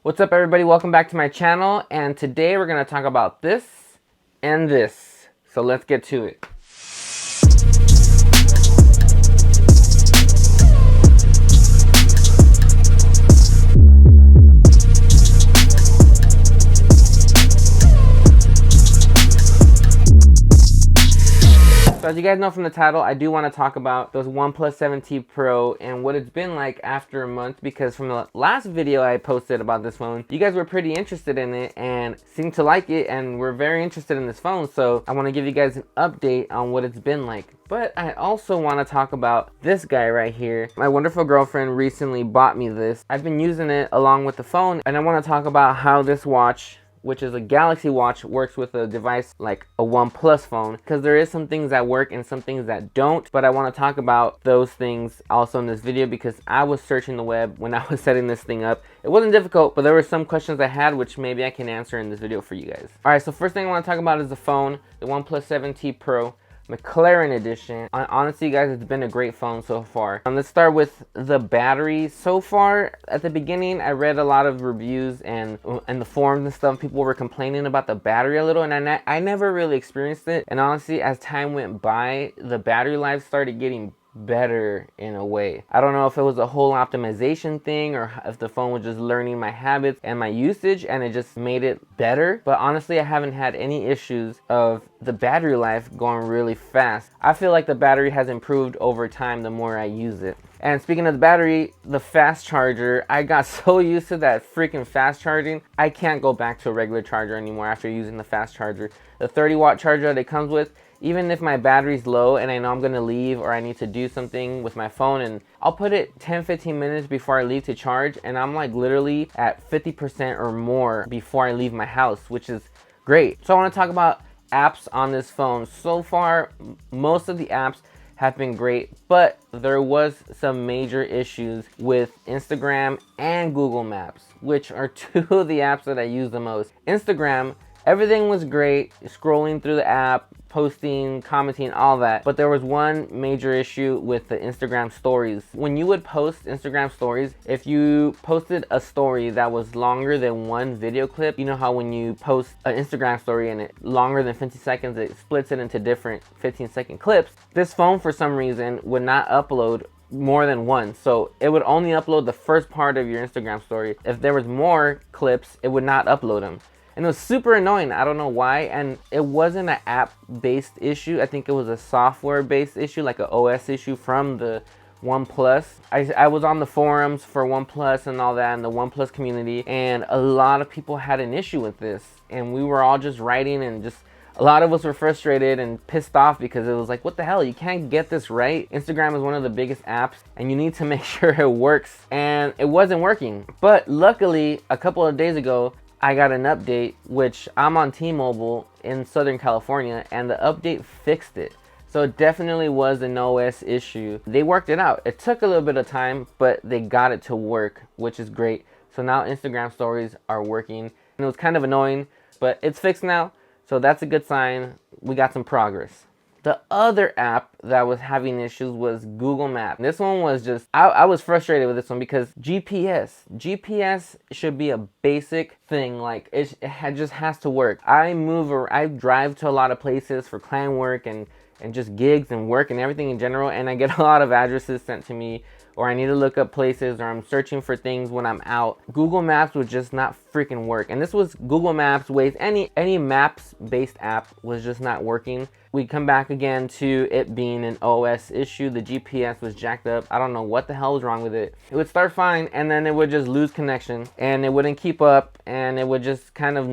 What's up everybody, welcome back to my channel, and today we're going to talk about this and this. So let's get to it. So as you guys know from the title, I do want to talk about those OnePlus 7T Pro and what it's been like after a month, because from the last video I posted about this phone, you guys were pretty interested in it and seemed to like it and were very interested in this phone. So I want to give you guys an update on what it's been like. But I also want to talk about this guy right here. My wonderful girlfriend recently bought me this. I've been using it along with the phone, and I want to talk about how this watch, which is a Galaxy watch, works with a device like a OnePlus phone, because there is some things that work and some things that don't. But I want to talk about those things also in this video, because I was searching the web when I was setting this thing up. It wasn't difficult, but there were some questions I had which maybe I can answer in this video for you guys. Alright, so first thing I want to talk about is the phone, the OnePlus 7T Pro McLaren edition. Honestly guys, it's been a great phone so far. Let's start with the battery. So far, at the beginning, I read a lot of reviews and the forums and stuff. People were complaining about the battery a little, and I never really experienced it. And honestly, as time went by, the battery life started getting better in a way. I don't know if it was a whole optimization thing or if the phone was just learning my habits and my usage and it just made it better. But honestly, I haven't had any issues of the battery life going really fast. I feel like the battery has improved over time the more I use it. And speaking of the battery, the fast charger, I got so used to that freaking fast charging, I can't go back to a regular charger anymore after using the fast charger. The 30-watt charger that it comes with, even if my battery's low and I know I'm gonna leave or I need to do something with my phone, and I'll put it 10-15 minutes before I leave to charge, and I'm like literally at 50% or more before I leave my house, which is great. So I want to talk about apps on this phone. So far, most of the apps have been great, but there was some major issues with Instagram and Google Maps, which are two of the apps that I use the most. Instagram, everything was great, scrolling through the app, posting, commenting, all that. But there was one major issue with the Instagram stories. When you would post Instagram stories, if you posted a story that was longer than one video clip, you know how when you post an Instagram story and it's longer than 50 seconds, it splits it into different 15-second clips. This phone, for some reason, would not upload more than one. So it would only upload the first part of your Instagram story. If there was more clips, it would not upload them. And it was super annoying. I don't know why. And it wasn't an app-based issue. I think it was a software-based issue, like an OS issue from the OnePlus. I was on the forums for OnePlus and all that, and the OnePlus community, and a lot of people had an issue with this. And we were all just writing, and just a lot of us were frustrated and pissed off because it was like, what the hell? You can't get this right. Instagram is one of the biggest apps, and you need to make sure it works. And it wasn't working. But luckily, a couple of days ago, I got an update, which I'm on T-Mobile in Southern California, and the update fixed it. So it definitely was an OS issue. They worked it out. It took a little bit of time, but they got it to work, which is great. So now Instagram stories are working. And it was kind of annoying, but it's fixed now. So that's a good sign. We got some progress. The other app that was having issues was Google Maps. This one was just, I was frustrated with this one because GPS should be a basic thing. Like it just has to work. I drive to a lot of places for client work and just gigs and work and everything in general, and I get a lot of addresses sent to me, or I need to look up places, or I'm searching for things when I'm out. Google Maps would just not freaking work. And this was Google Maps, Waze, any maps based app was just not working. We come back again to it being an OS issue. The GPS was jacked up. I don't know what the hell was wrong with it. It would start fine, and then it would just lose connection, and it wouldn't keep up, and it would just kind of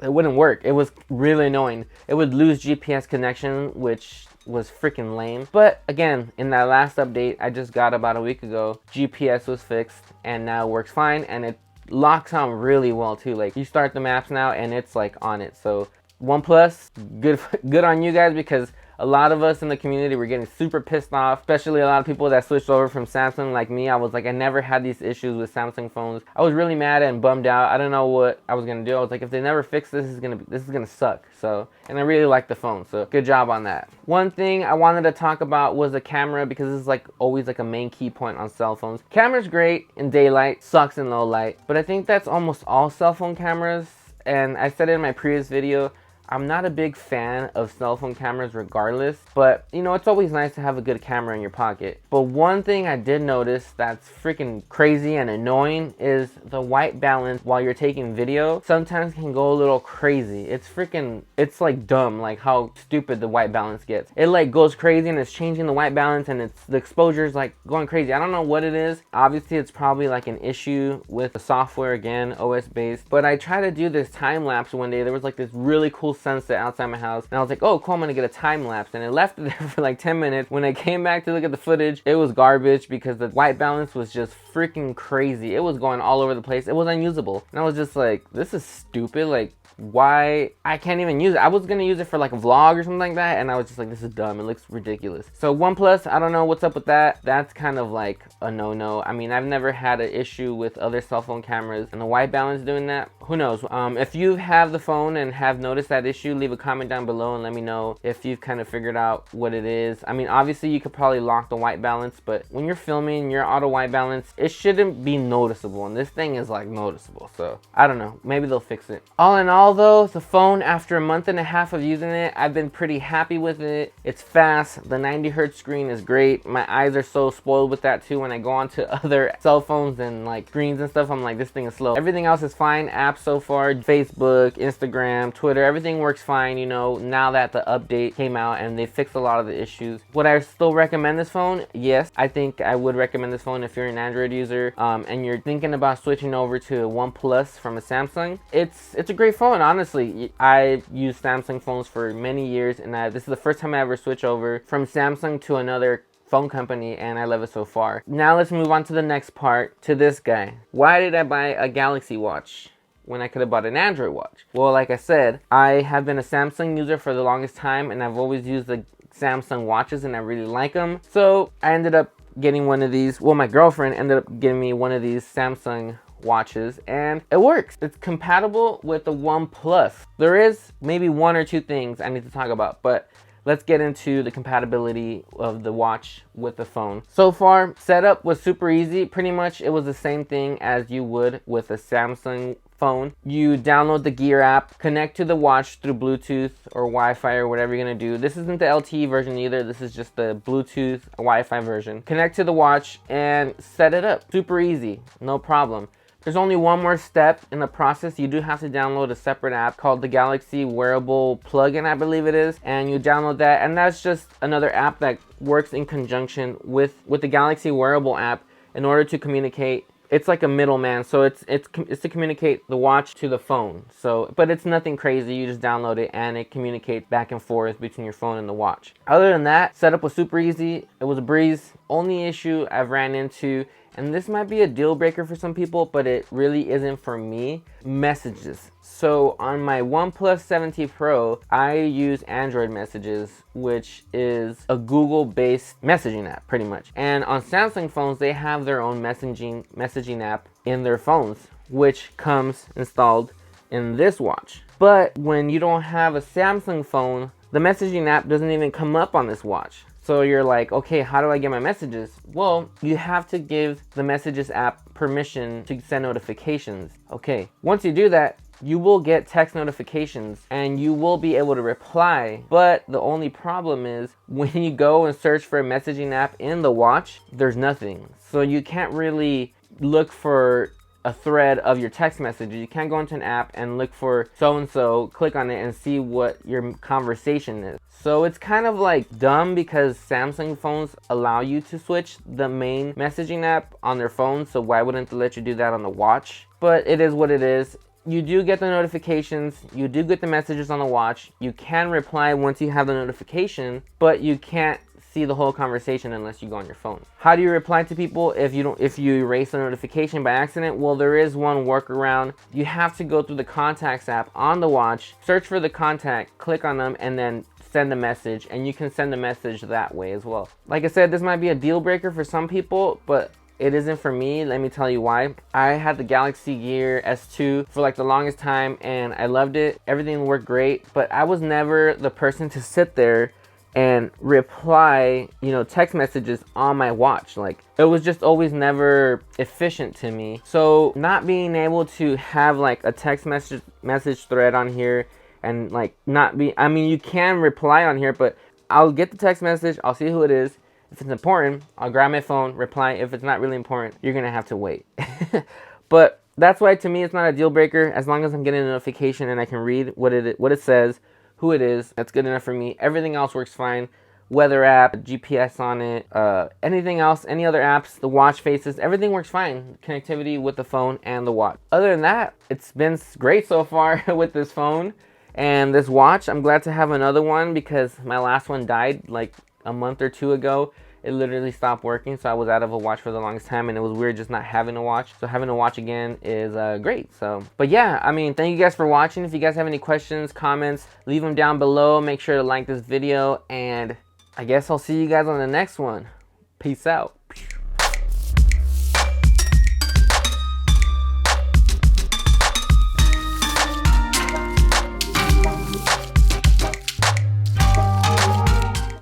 it wouldn't work. It was really annoying. It would lose GPS connection, which was freaking lame. But again, in that last update I just got about a week ago, GPS was fixed and now it works fine, and it locks on really well too. Like you start the maps now and it's like on it. So OnePlus, good on you guys, because A lot of us in the community were getting super pissed off, especially a lot of people that switched over from Samsung like me. I was like, I never had these issues with Samsung phones. I was really mad and bummed out. I don't know what I was gonna do. I was like, if they never fix this, this is gonna suck. So, and I really like the phone, so good job on that. One thing I wanted to talk about was the camera, because this is like always like a main key point on cell phones. Camera's great in daylight, sucks in low light, but I think that's almost all cell phone cameras. And I said it in my previous video, I'm not a big fan of cell phone cameras regardless, but you know, it's always nice to have a good camera in your pocket. But one thing I did notice that's freaking crazy and annoying is the white balance while you're taking video sometimes can go a little crazy. It's like dumb, like how stupid the white balance gets. It like goes crazy and it's changing the white balance, and the exposure is like going crazy. I don't know what it is. Obviously it's probably like an issue with the software, again, OS based. But I tried to do this time lapse one day. There was like this really cool sunset outside my house, and I was like, oh cool, I'm gonna get a time lapse, and I left it there for like 10 minutes. When I came back to look at the footage, it was garbage because the white balance was just freaking crazy. It was going all over the place. It was unusable, and I was just like, this is stupid. Like, why I can't even use it? I was gonna use it for like a vlog or something like that, and I was just like, this is dumb, it looks ridiculous. So OnePlus, I don't know what's up with that. That's kind of like a no-no. I mean, I've never had an issue with other cell phone cameras and the white balance doing that. Who knows? If you have the phone and have noticed that issue, leave a comment down below and let me know if you've kind of figured out what it is. I mean, obviously you could probably lock the white balance, but when you're filming your auto white balance, it shouldn't be noticeable, and this thing is like noticeable. So I don't know, maybe they'll fix it. All in all though, the phone, after a month and a half of using it, I've been pretty happy with it. It's fast, the 90Hz screen is great. My eyes are so spoiled with that too. When I go onto other cell phones and like screens and stuff, I'm like, this thing is slow. Everything else is fine. Apps so far, Facebook, Instagram, Twitter, everything works fine, you know, now that the update came out and they fixed a lot of the issues. Would I still recommend this phone? Yes, I think I would recommend this phone if you're an Android user and you're thinking about switching over to a OnePlus from a Samsung. It's a great phone, honestly. I used Samsung phones for many years, and this is the first time I ever switched over from Samsung to another phone company, and I love it so far. Now let's move on to the next part, to this guy. Why did I buy a Galaxy watch when I could have bought an Android watch? Well, like I said, I have been a Samsung user for the longest time, and I've always used the Samsung watches and I really like them. So I ended up getting one of these. Well, my girlfriend ended up getting me one of these Samsung watches, and it works. It's compatible with the OnePlus. There is maybe one or two things I need to talk about, but let's get into the compatibility of the watch with the phone. So far, setup was super easy. Pretty much it was the same thing as you would with a Samsung phone. You download the Gear app, connect to the watch through Bluetooth or Wi-Fi or whatever you're gonna do. This isn't the LTE version either. This is just the Bluetooth Wi-Fi version. Connect to the watch and set it up. Super easy, no problem. There's only one more step in the process. You do have to download a separate app called the Galaxy Wearable Plugin, I believe it is, and you download that, and that's just another app that works in conjunction with the Galaxy Wearable app in order to communicate. It's like a middleman, so it's to communicate the watch to the phone. So, but it's nothing crazy. You just download it and it communicates back and forth between your phone and the watch. Other than that, setup was super easy. It was a breeze. Only issue I've ran into, and this might be a deal breaker for some people, but it really isn't for me, messages. So on my OnePlus 7T Pro, I use Android Messages, which is a Google-based messaging app, pretty much. And on Samsung phones, they have their own messaging app in their phones, which comes installed in this watch. But when you don't have a Samsung phone, the messaging app doesn't even come up on this watch. So you're like, okay, how do I get my messages? Well, you have to give the Messages app permission to send notifications. Okay, once you do that, you will get text notifications and you will be able to reply. But the only problem is when you go and search for a messaging app in the watch, there's nothing. So you can't really look for a thread of your text messages. You can't go into an app and look for so-and-so, click on it and see what your conversation is. So it's kind of like dumb because Samsung phones allow you to switch the main messaging app on their phone, so why wouldn't they let you do that on the watch? But it is what it is. You do get the notifications, you do get the messages on the watch, you can reply once you have the notification, but you can't see the whole conversation unless you go on your phone. How do you reply to people if you erase the notification by accident? Well, there is one workaround. You have to go through the Contacts app on the watch, search for the contact, click on them, and then send a message, and you can send a message that way as well. Like I said, this might be a deal breaker for some people, but it isn't for me. Let me tell you why. I had the Galaxy Gear S2 for like the longest time, and I loved it. Everything worked great, but I was never the person to sit there and reply, you know, text messages on my watch. Like, it was just always never efficient to me. So not being able to have like a text message thread on here, and like not be, I mean, you can reply on here, but I'll get the text message, I'll see who it is. If it's important, I'll grab my phone, reply. If it's not really important, you're gonna have to wait. But that's why to me it's not a deal breaker. As long as I'm getting a notification and I can read what it says, who it is, that's good enough for me. Everything else works fine. Weather app, GPS on it, anything else, any other apps, the watch faces, everything works fine. Connectivity with the phone and the watch. Other than that, it's been great so far with this phone and this watch. I'm glad to have another one because my last one died like a month or two ago. It literally stopped working, so I was out of a watch for the longest time, and it was weird just not having a watch. So having a watch again is great. So, but yeah, I mean, thank you guys for watching. If you guys have any questions, comments, leave them down below. Make sure to like this video, and I guess I'll see you guys on the next one. Peace out.